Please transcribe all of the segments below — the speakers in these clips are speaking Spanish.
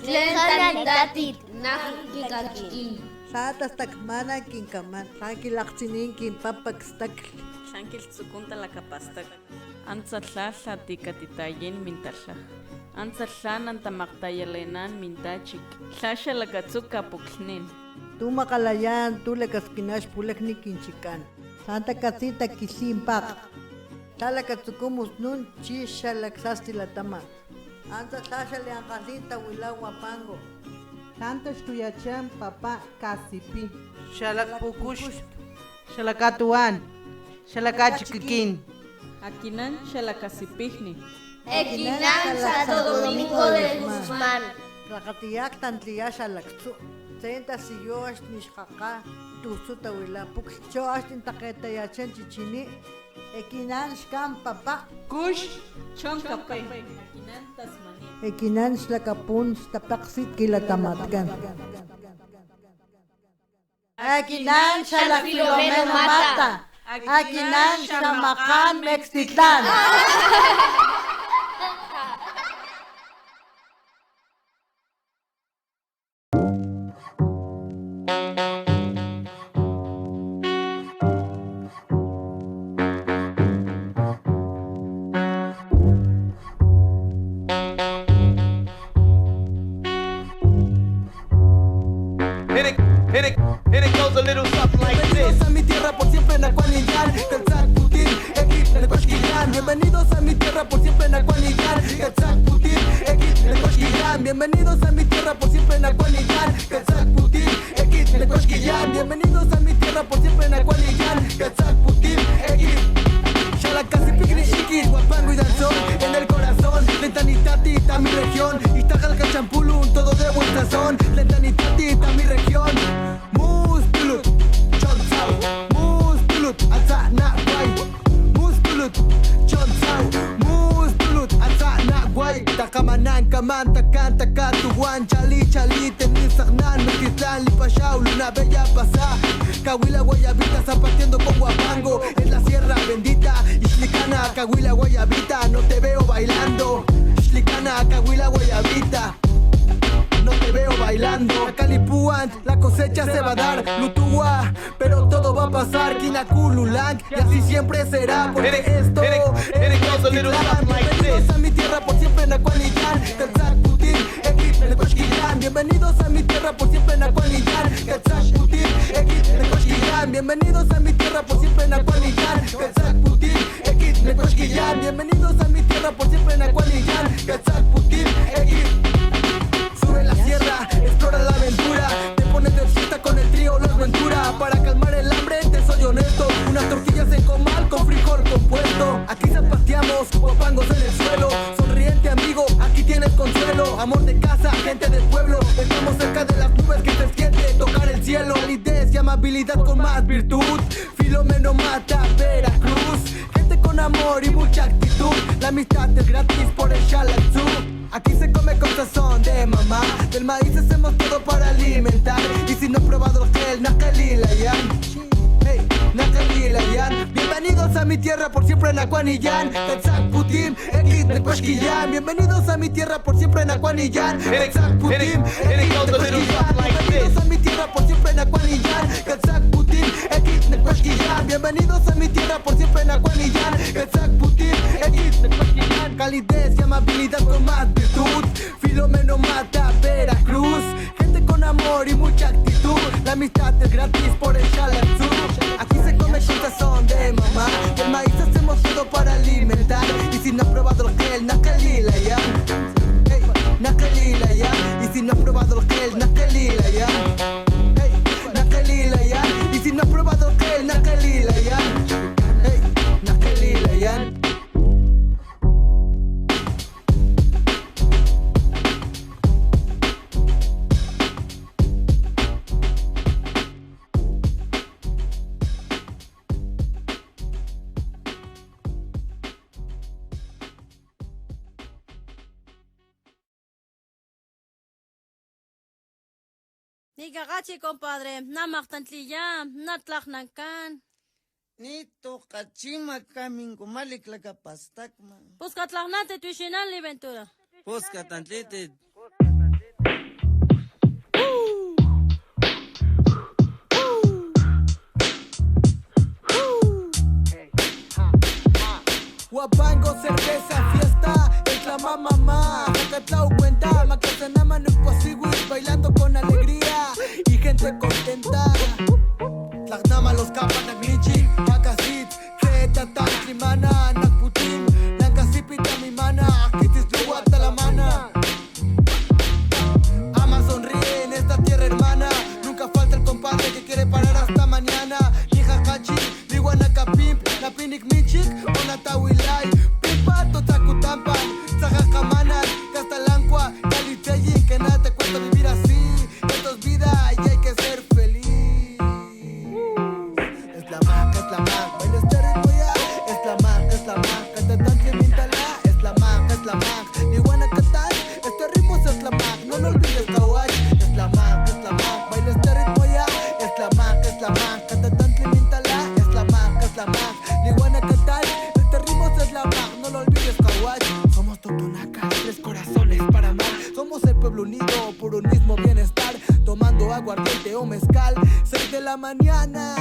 Tlentanitatit nakikikakin. Satas takmana kinkaman, sakilaqsinin kinpapakstaql. Tlankil tsukunta lakapastak. Antzatlala tikatitayin mintalaj. Antzatlana tamaktayalenán mintachik. Tlasha lakatzuka puklnin. Tu makalayan, tu lakaskinash pulakni kinchikan. Santa Casita kisimpaq. Talakatsukumus nun chisha laksasti latama. Anta sasha liankasita wilawa pango. Tanto estuyachan papá Casipi. Shalak pukush, shalakatuan, shalakachikikin. Akinan shalakasipihni. Equinan Santo Domingo de Guzmán. Rakatiyak tantliyasha laktsu. Senta siyosh nishkaka. Tusuta wila puk. Choash tintaketa yachan chichini. Ekinan shkam papa. Kush, Chonkape. Akinan tasmani. Ekinan shlakapun stapaksit kilatamatkan. Ekinan shalakilomeno mata. Ekinan shamakan mextitlan. And it goes a little something like this. Bienvenidos a mi tierra por siempre en Acuanillar, Quetzal Putin, Ekip Necochquillán. Bienvenidos a mi tierra por siempre en Acuanillar, Quetzal Putin, Ekip Necochquillán. Bienvenidos a mi tierra por siempre en Acuanillar, Quetzal Putin, Ekip Necochquillán. Bienvenidos a mi tierra por siempre en Acuanillar, Quetzal Putin, Ekip. Shalakasi Pikri Ikis, Guapango y Danzón, en el corazón, Lentanitatita mi región, Iztajalca Champulun, todo de buen sazón, Lentanitatita mi región. Muskulut, Chonsau, Muskulut, Atzana Guay, Muskulut, Chonsau, Muskulut, Atzana Guay, Takamanan, Kaman, Takan, Takatuguan, Chali, Chali, Tenisagnan, Metitlán, Lipachau, Luna Bella Pasá, Cahuila, Guayabita, zapateando con Guapango, en la sierra bendita, Ixlicana, Cahuila, Guayabita, no te veo bailando, Ixlicana, Cahuila, Guayabita. No te veo bailando. Calipuan, la cosecha se va a dar. Lutua, pero todo va a pasar. Kinakululang, y así siempre será. Porque esto es Kitlán. Bienvenidos a mi tierra por siempre en Acuanillar, Quetzal Putin, Ekip Necochquillán. Bienvenidos a mi tierra por siempre en Acuanillar, Quetzal Putin, Ekip Necochquillán. Bienvenidos a mi tierra por siempre en Acuanillar, Quetzal Putin, Ekip Necochquillán. Bienvenidos a mi tierra por siempre en Acuanillar, Quetzal Putin, Ekip. Sube la sierra, explora la aventura. Te pones de fiesta con el trío Los Ventura. Para calmar el hambre, te soy honesto. Unas tortillas en comal con frijol compuesto. Aquí zapateamos, guapangos en el suelo. Sonriente amigo, aquí tienes consuelo. Amor de casa, gente del pueblo. Estamos cerca de las nubes que se siente tocar el cielo. Calidez y amabilidad con más virtud. Filomeno mata, Veracruz. Gente con amor y mucha actitud. La amistad es gratis por el Xalactzú. Aquí se come con sazón de mamá. Del maíz hacemos todo para alimentar. Y si no has probado el gel, Nakalilayan. Hey, Nakalilayan. Bienvenidos a mi tierra por siempre en Acuanillar, Quetzal Putin, Ekip Necochquillán. Bienvenidos a mi tierra por siempre en Acuanillar, Quetzal Putin, Ekip Necochquillán. Bienvenidos a mi tierra por siempre en Acuanillar, Quetzal Putin, Ekip Necochquillán. Bienvenidos a mi tierra por siempre en Acuanillar, Quetzal Putin, Ekip Necochquillán. Calidez y amabilidad con más virtud. Filomeno mata, Veracruz. Gente con amor y mucha actitud. La amistad es gratis por el Xalactzú. Aquí se come con sazón de mamá. Del maíz hacemos todo para alimentar. Y si no has probado el gel, Nakalilayan. Hey, Nakalilayan. Y si no has probado el gel, Nakalilayan. Hey, Nakalilayan. Y si no has probado el gel, Nakalilayan. Hey, Nakalilayan. Nigagachi, compadre, namaktantlilla, natlajnankan. Nito kachima kamingo malik laga pastak man. Pues catlajnate tuishinan, Ventura. Pues katantlete. Huapango, cerveza, fiesta, exclama mamá. Acatao cuenta, macasanama no es posible, bailando con alegría y gente contenta. Tlagnama los capan agnichi, akasit, creta tan climana, nakputin, lankasipita mi mana, akitis luguata la mana. Ama sonríe en esta tierra hermana, nunca falta el compadre que quiere parar hasta mañana. Nijacachi, liwanakapimp, napinik michik, onatawilay, pimpa, totakutampan, sajajamanan, castalancua, caliteyin, que nada te cuesta vivir así. Esto es vida y hay que ser feliz. Es la Mac, baila este ritmo ya. Es la Mac, catatán que mintala. Es la Mac, ni guana catán. Este ritmo es la Mac, no lo olvides kawaii. Es la Mac, baila este ritmo ya. Es la Mac, catatán que mintala. Es la Mac, ni guana catán. Este ritmo es la Mac, no lo olvides kawaii. Somos Totonaca, 3 corazones para amar. Somos el pueblo unido por un mismo bienestar. Tomando aguardiente o mezcal, 6 de la mañana,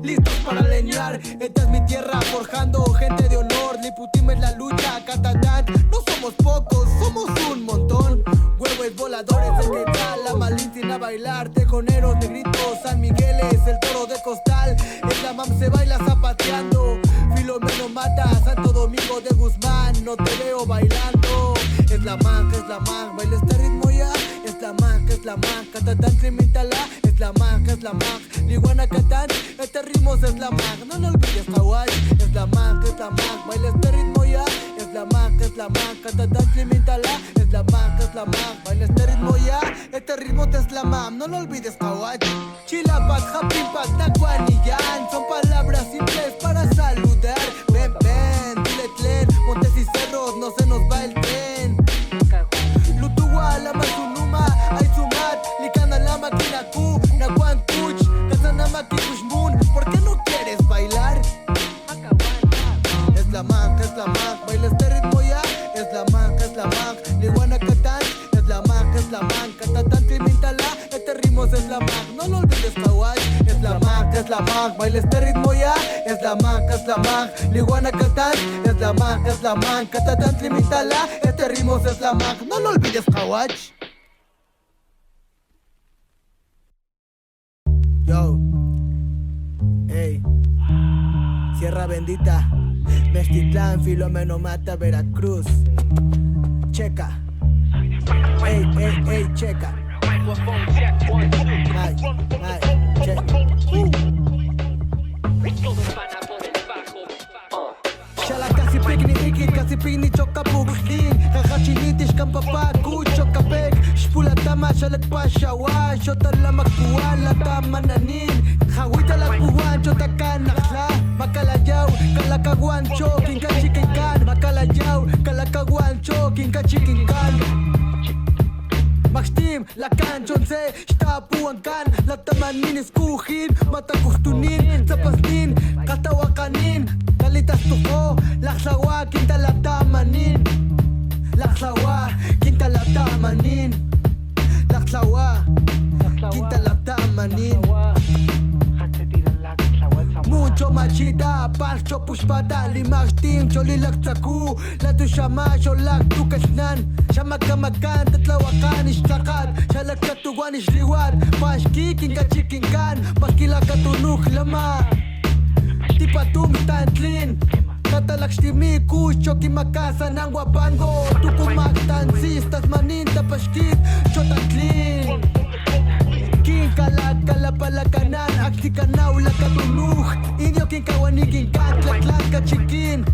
listos para leñar. Esta es mi tierra, forjando gente de honor. Liputim es la lucha, Catatán. No somos pocos, somos un montón. Huevos voladores del Quetzal, la Malintzin a bailar. Tejoneros, negritos, San Miguel es el toro de costal. En la mam se baila zapateando. Filomeno mata, Santo Domingo de Guzmán. No te veo bailando. Es la Mac, baila este ritmo ya. Es la Mac, Catatán, Trimintala. Es la Mac, Liguana Catán. Este ritmo es la Mac, no lo olvides kawaii. Es la Mac, baila este ritmo ya. Es la Mac, Catatán, Trimintala. Es la Mac, baila este ritmo ya. Este ritmo es la Mac, no lo olvides kawaii. Chilapat, Japimpat, Nacuaniyan. Son palabras simples para saludar. Ven, dile tlen, montes y cerros, no se nos va el tren. Lutuwa, la Mazunuma, Aizumat, Likana la máquina Q, Naguan Kuch, Kazanama Kikushmun. ¿Por qué no quieres bailar? Es la Mac, baila este ritmo ya. Es la Mac, Liwana Catán. Es la Mac, Catatán, Trimintala. Este ritmo es la Mac, no lo olvides kawaii. Es la Mac, baila este ritmo ya. Es la Mac, Liwana Catán. Es la Mac, Catatán, Trimintala. Este ritmo es la Mac, no lo olvides kawaii. Yo, ey, Sierra Bendita, Mestitlán, Filomeno Mata, Veracruz. Checa, ey, checa. Ay, checa. Shala casi picnic ikit, casi picnic choca bugstin. Jajachinitis kan papá, kucho kapek. Shpula tama shalak pashawa, shota la makuan, la tamananin. Jawita la kuwan, chota kan nakhla. Makalayaw, kalakaguancho, kinka chikinkan. Makalayaw, kalakaguancho, kinka chikinkan. Maxtim, la canchonse, shtapuankan. La tamanin eskuhin, matakustunin. Zapastin, katawakanin. Kalitas tuko, laksawa, kinta la tamanin. Laksawa, kinta la tamanin. Laksawa, kinta la tamanin. Mucho machita, parcho pushpata, limachtim, cholilaktaku. La tu shama, sholak tu kasnan. Shamakamakan, tatlawakan, ishtakat. Shalakatuan, ishliwat. Pashki, kinka chikinkan. Paskilakatunuk lama. Tipatum tantlin. Tatalakstimi kucho kimakasa ng Huapango. Tukumaktansis, tasmanin, tapashkit, chotantlin. Kalapalakanan, aksikanaw lakatunuk. Inyo kinkawanigin katlaklan kachikin.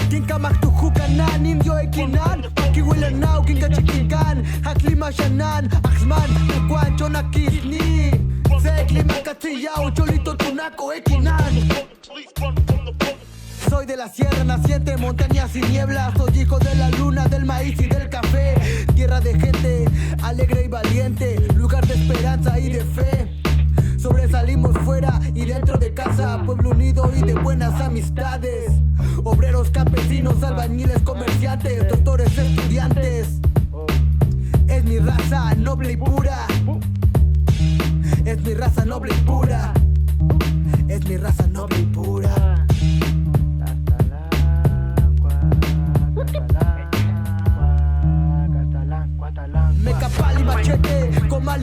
Kinkamaktukukanan, inyo ekinan. Pakiwilanaw kinkachikinkan. Haklimasyanan, aksman, nakwancho nakisni. Seklimakatiyaw, cholito tunako ekinan. Soy de la sierra naciente, montañas y nieblas. Soy hijo de la luna, del maíz y del café. Tierra de gente alegre y valiente, lugar de esperanza y de fe. Sobresalimos fuera y dentro de casa, pueblo unido y de buenas amistades. Obreros, campesinos, albañiles, comerciantes, doctores, estudiantes. Es mi raza noble y pura. Es mi raza noble y pura. Es mi raza noble y pura.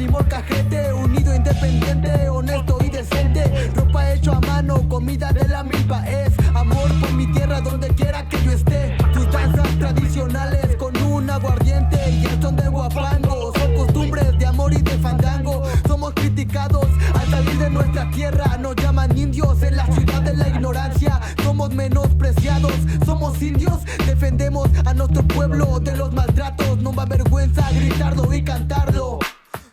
y molcajete, unido, independiente, honesto y decente. Ropa hecho a mano, comida de la milpa, es amor por mi tierra donde quiera que yo esté. Tus danzas tradicionales con un aguardiente y el son de guapango son costumbres de amor y de fandango. Somos criticados al salir de nuestra tierra, nos llaman indios en la ciudad de la ignorancia. Somos menospreciados, somos indios, defendemos a nuestro pueblo de los maltratos. No va vergüenza gritarlo y cantarlo.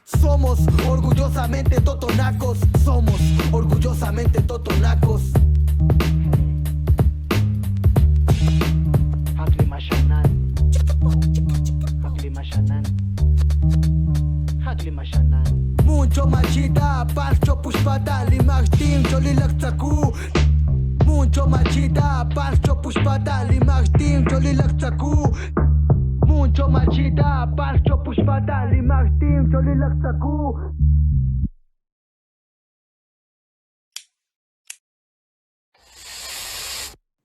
Somos orgullosamente totonacos, somos orgullosamente totonacos. Mucho machita, parcho pushpata, limachtin, cholilaktaku. Mucho machita, parcho pushpata, limachtin, cholilaktaku. Mucho machita, parcho pushpata, limachtin, cholilaktaku.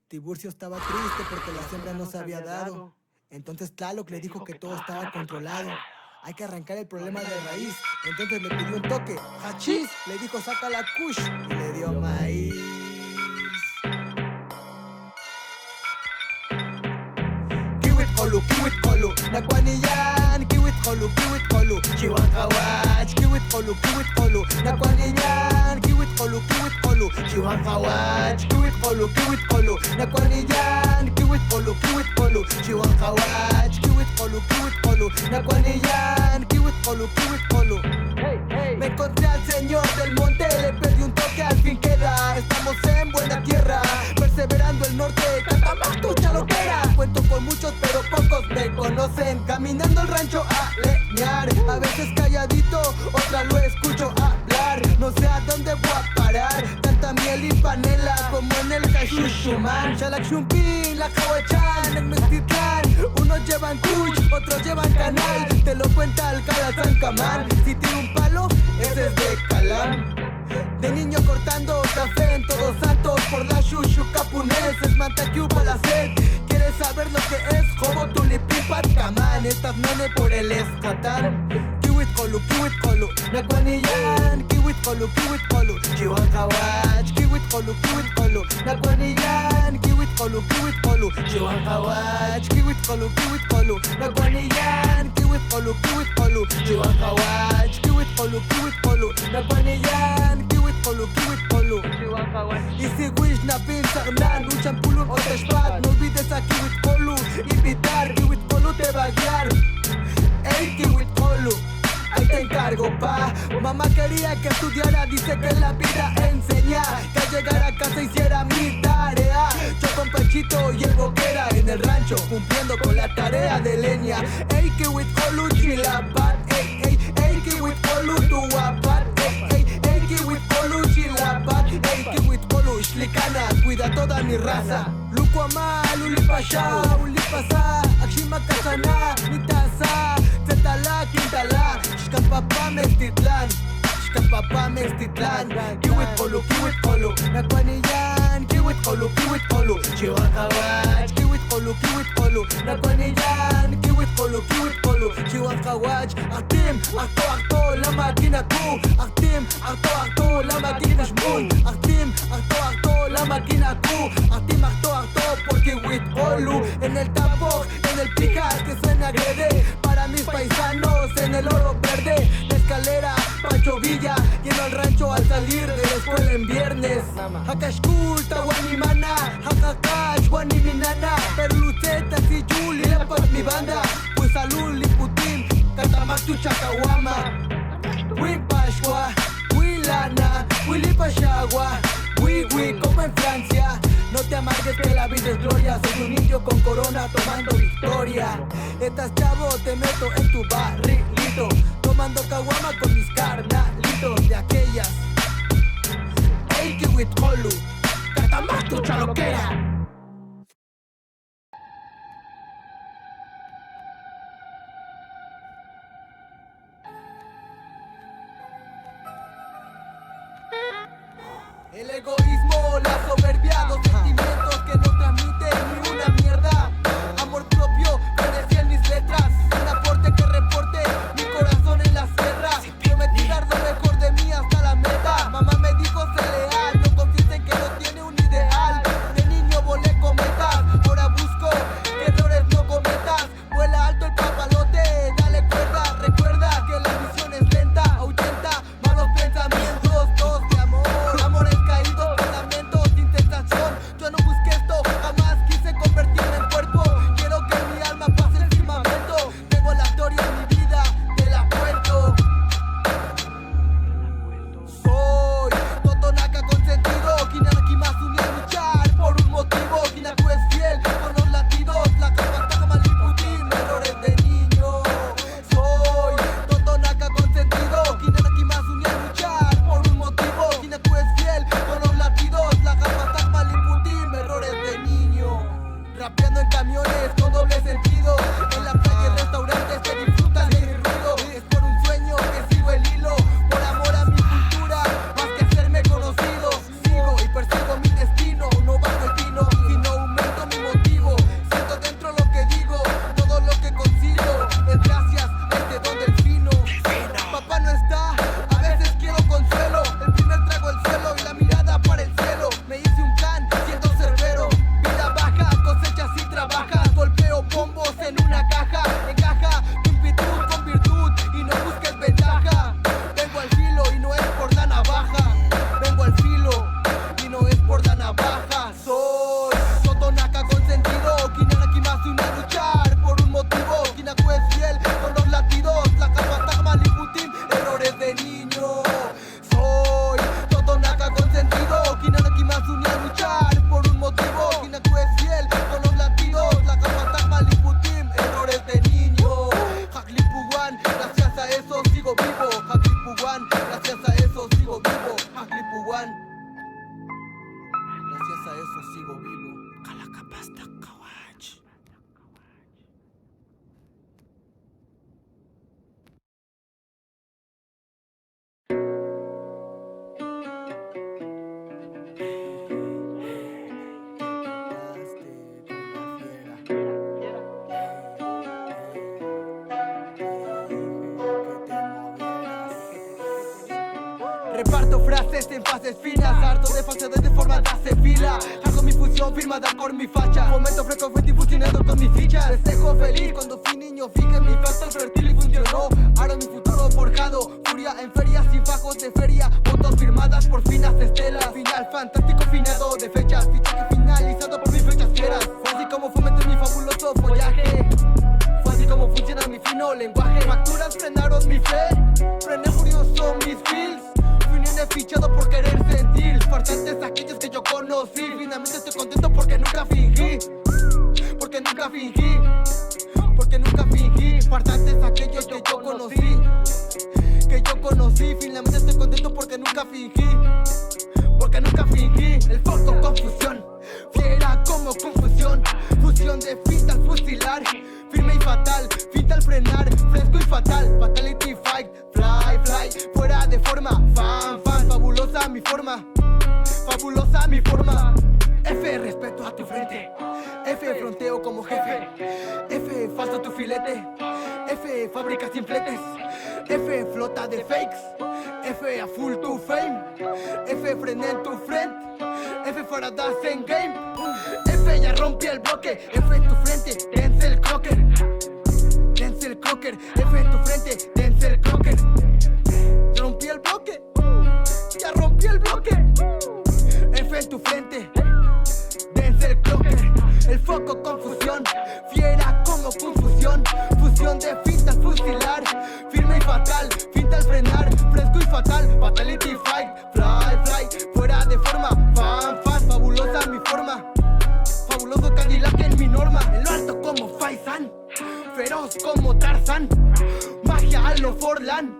Tiburcio estaba triste porque la siembra no se había dado. Entonces Tlaloc le dijo que todo estaba controlado. Hay que arrancar el problema de raíz. Entonces le pidió un toque. Hachís, le dijo saca la kush y le dio maíz. Kiwit kolu, nakwaniyan. Kiwit kolu, chihuahawach. Kiwit kolu, nakwaniyan. Kiwit kolu, chihuahawach. Kiwit kolu, nakwaniyan. Kiwit kolu, chihuahawach. Kiwit kolu, nakwaniyan. Kiwit kolu. Hey, hey. Me encontré al señor del monte, le perdí un toque, al fin queda. Estamos en buena tierra, perseverando el norte. Cantamos tu chaloquera. Cuento con muchos, pero pocos me conocen. Caminando el rancho a leñar, a veces calladito, otra lo escucho hablar. No sé a dónde voy a parar, tanta miel y panela como en el Cachuchuman. Shalak Shumpin, la Cahuachan, en Meztitlán. Unos llevan kuch, otros llevan canal. Te lo cuenta Alcalá San Camán. Si tiene un palo, ese es de Calán. De niño cortando café en Todos Santos por la Shushu Capuneses, Mantaquiu para la sed. ¿Quieres saber lo que es? Jobo Tulipipat Camán. Estas nene por el escatán. Kiwit kolu, nakwaniyan. Kiwit kolu, chihuahawach. Kiwit kolu, nakwaniyan. Kiwit kolu, chihuahawach. Kiwit kolu, nakwaniyan. Kiwit kolu, chihuahawach. Kiwit kolu, nakwaniyan. Kiwit kolu, chihuahawach. Y si wish na pinsagnan, luchan pulun o teshpat. No olvides a Kiwit kolu, invitar. Kiwit kolu te va a guiar. Ey, Kiwit kolu, ahí te encargo, pa. Mamá quería que estudiara, dice que la vida enseña. Que al llegar a casa hiciera mi tarea. Yo con Pechito y el Boquera en el rancho, cumpliendo con la tarea de leña. Ey, Kiwit kolu, chilapat. Ey, ey, ey, Kiwit kolu, tuapat. Ey, ey, ey, Kiwit kolu, chilapat. Ey, Kiwit kolu, shlikana, cuida toda mi raza. Lukuama, lulipasha, ulipasa. Akshima kasana, nitasa. Zetala, quintala. Shkapapa, Meztitlán. Shkapapa, Meztitlán. Kiwit kolu, nakwaniyan. Kiwit kolu, chihuahawach. Kiwit kolu, nakwaniyan. Kiwit kolu, chihuahawach. Aktim, akto, la máquina ku. Aktim, akto, la máquina shmun. Aktim, akto, la máquina ku. Aktim, akto, por Kiwit kolu. En el tambo, en el pijas que suena grede. Para mis paisanos en el oro verde. La escalera, Pancho Villa, lleno el rancho al salir de la escuela en viernes. Hakashkul, Tawanimana, Hakakash, Waniminana, Perlucetas y Yuli, la paz mi banda. Pues salud, Liputín, Catamaktu, Chacawama. Wimpashwa, Wilana, Wilipashagua, Wiwi, como en Francia. No te amargues que la vida es gloria. Soy un indio con corona tomando victoria. Estás chavo, te meto en tu barrilito, tomando caguama con mis carnalitos de aquellas. Ey, Kiwit kolu, Catamaktu, chaloquera. El egoísmo, la soberbia, los sentimientos que no transmiten ni una mierda. Amor propio, que decía en mis letras. Un aporte que reporte mi corazón en la sierra. Reparto frases en fases finas, harto de falsedades de forma de hacer fila. Hago mi fusión firmada con mi facha, momento fresco fue fusionado con mis fichas. Les dejo feliz cuando fui niño, fijé mi factor fértil y funcionó. Ahora mi futuro forjado, furia en ferias y bajos de feria. Fotos firmadas por finas estelas, final fantástico finado de fechas. Fichaje finalizado por mis fechas fieras. Fue así como fomenté mi fabuloso follaje. Fue así como funciona mi fino lenguaje. Facturas frenaron mi fe, frené furioso mis feels. Fui nene fichado por querer sentir. Farsantes aquellos que yo conocí. Finalmente estoy contento porque nunca fingí. Porque nunca fingí. Porque nunca fingí. Farsantes aquellos que yo conocí. Que yo conocí. Finalmente estoy contento porque nunca fingí. Porque nunca fingí. El foco confusión, fiera como confusión. Fusión de finta al fusilar, firme y fatal, finta al frenar, fresco y fatal. Fatality fight, fly, fly, fuera de forma. Fan, fan, fabulosa mi forma. Fabulosa mi forma. F, respeto a tu frente. F, fronteo como jefe. F, falso tu filete. F, fábrica sin fletes. F, flota de fakes. F, a full to fame. F, frené en tu frente. F, faradas en game. F, ya rompí el bloque. F en tu frente, Denzel Crocker. Denzel Crocker. F en tu frente, Denzel Crocker. Ya rompí el bloque. Ya rompí el bloque. F en tu frente, Denzel Crocker. El foco confusión, fiera como confusión. Fusión de fintas fusilar, firme y fatal, finta al frenar, fresco y fatal. Fatality fight, fly, fly, fuera de forma. Fan, fan, fabulosa mi forma. Fabuloso Cadillac en mi norma. En lo alto como Faisán, feroz como Tarzán. Magia a lo Forlán,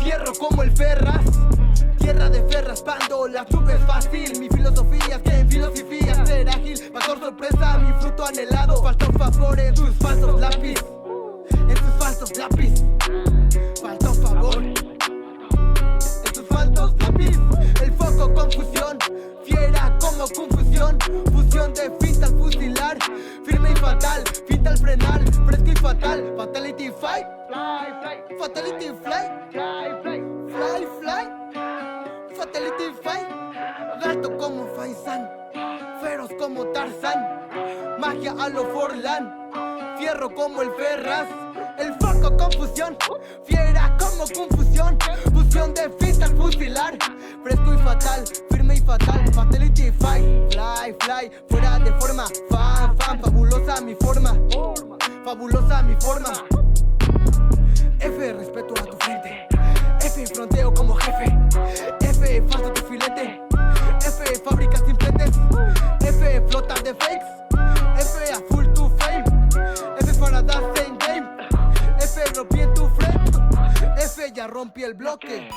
fierro como el Ferraz. Tierra de ferras, pando, la sube fácil. Mi filosofía es que en filosofía ser ágil. Factor sorpresa, mi fruto anhelado. Faltó favor en tus falsos lápiz. En tus falsos lápiz. Faltó favor en tus falsos lápiz. El foco confusión, fiera como confusión. Fusión de finta al fusilar, firme y fatal, finta al frenar, fresco y fatal. Fatality fight, fly, fly. Fatality fly, fly, fly. Fly, fly. Fatality fight, gato como Faisán, feroz como Tarzán, magia a lo Forlán, fierro como el Ferraz. El foco confusión, fiera como confusión. Fusión de finta al fusilar, fresco y fatal, firme y fatal. Fatality fight, fly, fly, fuera de forma. Fan, fan, fabulosa mi forma. Fabulosa mi forma. F, respeto a tu frente. F, fronteo como jefe. F, falso tu filete. F, fábrica sin fletes. F, flota de fakes. F, a full to fame. F, faradas en game. F, rompí en tu frente. F, ya rompí el bloque.